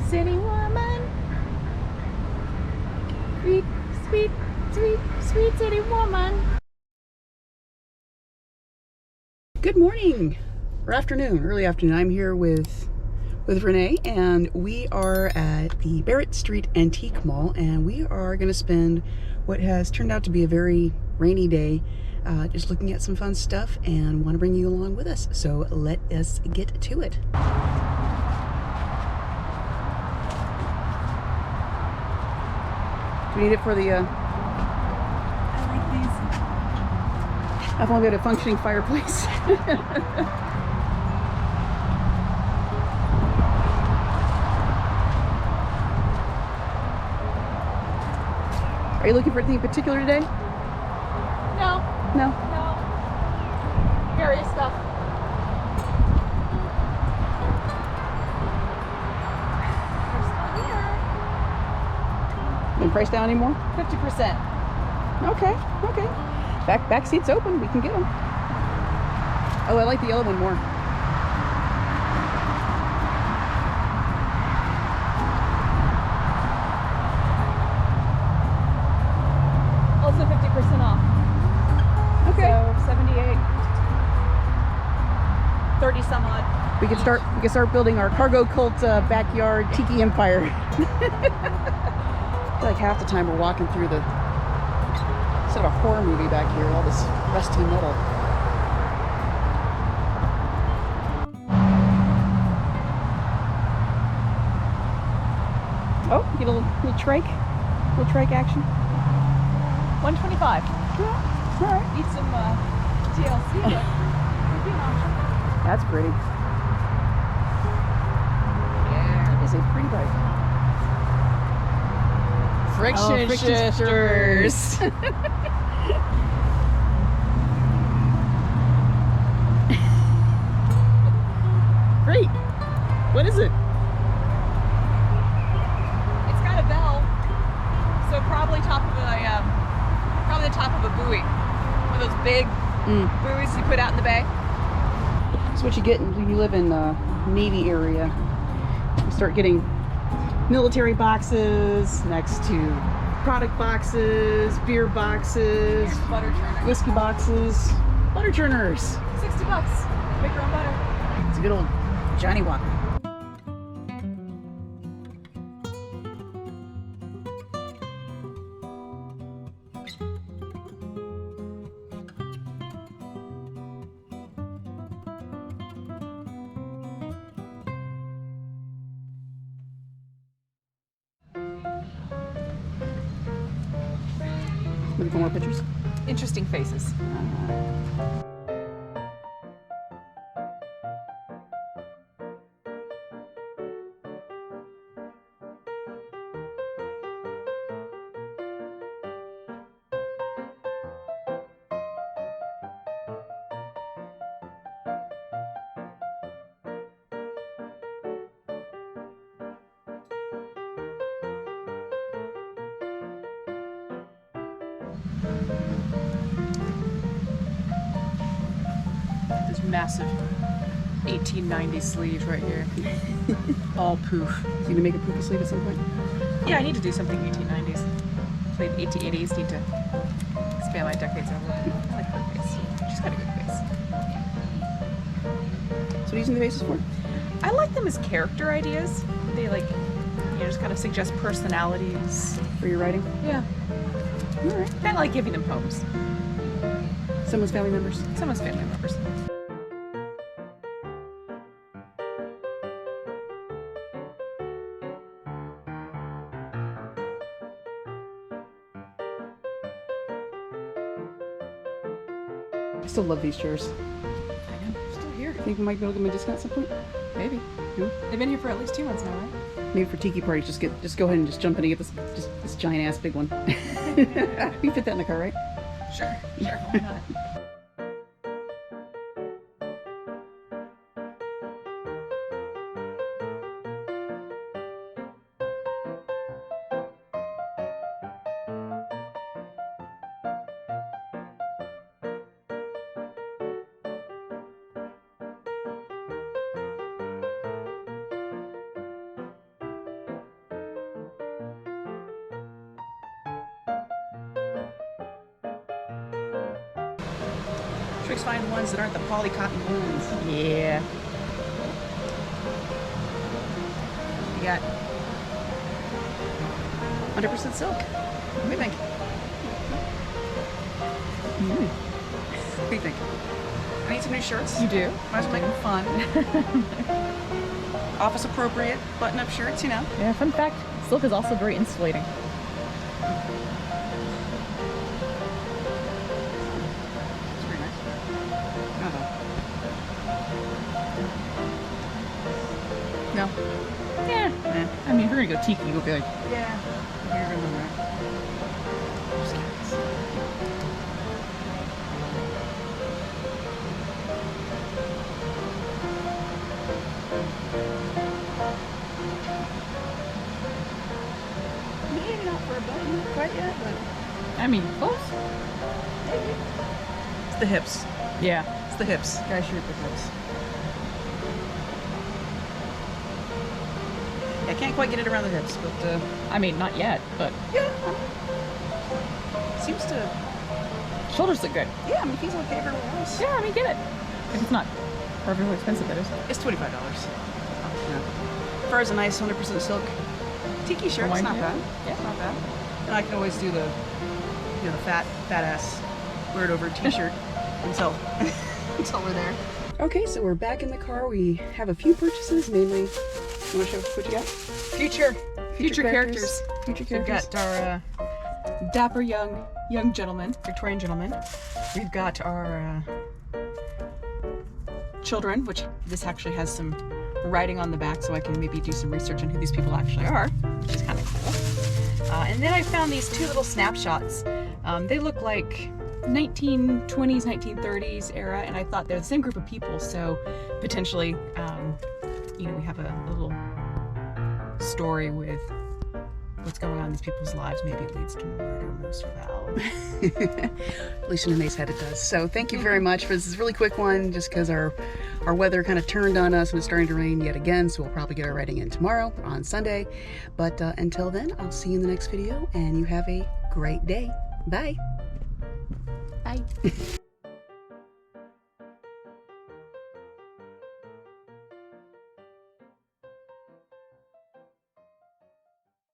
city woman. Sweet, sweet, sweet, sweet city woman. Good morning, or afternoon, early afternoon. I'm here with Renee, and we are at the Barrett Street Antique Mall, and we are going to spend what has turned out to be a very rainy day just looking at some fun stuff, and want to bring you along with us. So let us get to it. Do we need it for the I like these. I've only got a functioning fireplace. Are you looking for anything particular today? No. No? No. Various stuff. They're still here. Been priced down anymore? 50%. Okay, okay. Back seat's open. We can get them. Oh, I like the yellow one more. Also 50% off. Okay. So 78. 30 some odd. We can start building our cargo cult backyard tiki empire. I feel like half the time we're walking through the sort of a horror movie back here, all this rusty metal. Oh, get a little trike action. 125. Yeah, all right. Need some TLC, but would be an option. That's pretty. Yeah, it is a pretty bike. Friction shifters. Great. What is it? It's got a bell, so probably the top of a buoy. One of those big buoys you put out in the bay. That's what you get when you live in the Navy area. You start getting military boxes next to product boxes, beer boxes, Here's butter churner. whiskey boxes, butter churners. $60. Make your own butter. It's a good old Johnny Walker. Looking for more pictures? Interesting faces. This massive 1890 sleeve right here. All poof. You gonna make a poof sleeve at some point? Yeah, I need to do something 1890s. Played 1880s, need to expand my decades a little bit. I like her face. She's got a good face. So what are you using the faces for? I like them as character ideas. They just kind of suggest personalities. For your writing? Yeah. Alright. I like giving them homes. Someone's family members? Someone's family members. I still love these chairs. I know. Still here. Think we might be able to give them a discount at some point? Maybe. No? They've been here for at least 2 months now, right? Maybe for tiki parties, just go ahead and just jump in and get this giant ass big one. You fit that in the car, right? Sure. Why not? always find ones that aren't the poly cotton ones. Yeah. You got 100% silk. What do you think? What do you think? I need some new shirts. You do? Might as well make them fun. Office appropriate button-up shirts, you know. Yeah, fun fact, silk is also very insulating. It's very nice. No. Yeah. I mean, if you're gonna go tiki, you'll be like, Yeah. You're gonna win that. Just curious. Maybe not for a button, not quite yet, but I mean, close. it's the hips. Yeah. It's the hips. Gotta shoot the hips. I can't quite get it around the hips, but I mean, not yet, but yeah, seems to. shoulders look good. Yeah, I mean, he's okay everywhere else. Yeah, I mean, get it. If it's not perfectly expensive, that is. It's $25. Yeah. Furs a nice 100% silk tiki shirt. It's not bad. Yeah. It's not bad. And I can always do the, you know, the fat ass wear it over t-shirt until until we're there. Okay, so we're back in the car. We have a few purchases, mainly. You want to show what you got? Future characters. Future We've characters. got our dapper young gentleman, Victorian gentleman. We've got our children, which this actually has some writing on the back, so I can maybe do some research on who these people actually are, which is kind of cool. And then I found these two little snapshots. They look like 1920s, 1930s era, and I thought they're the same group of people, so potentially, you know, we have a little story with what's going on in these people's lives. Maybe it leads to murder most foul. At least in Renee's head it does. So thank you very much for this. Is a really quick one, just because our weather kind of turned on us and it's starting to rain yet again, so we'll probably get our writing in tomorrow on Sunday. But until then, I'll see you in the next video, and you have a great day. Bye. Bye.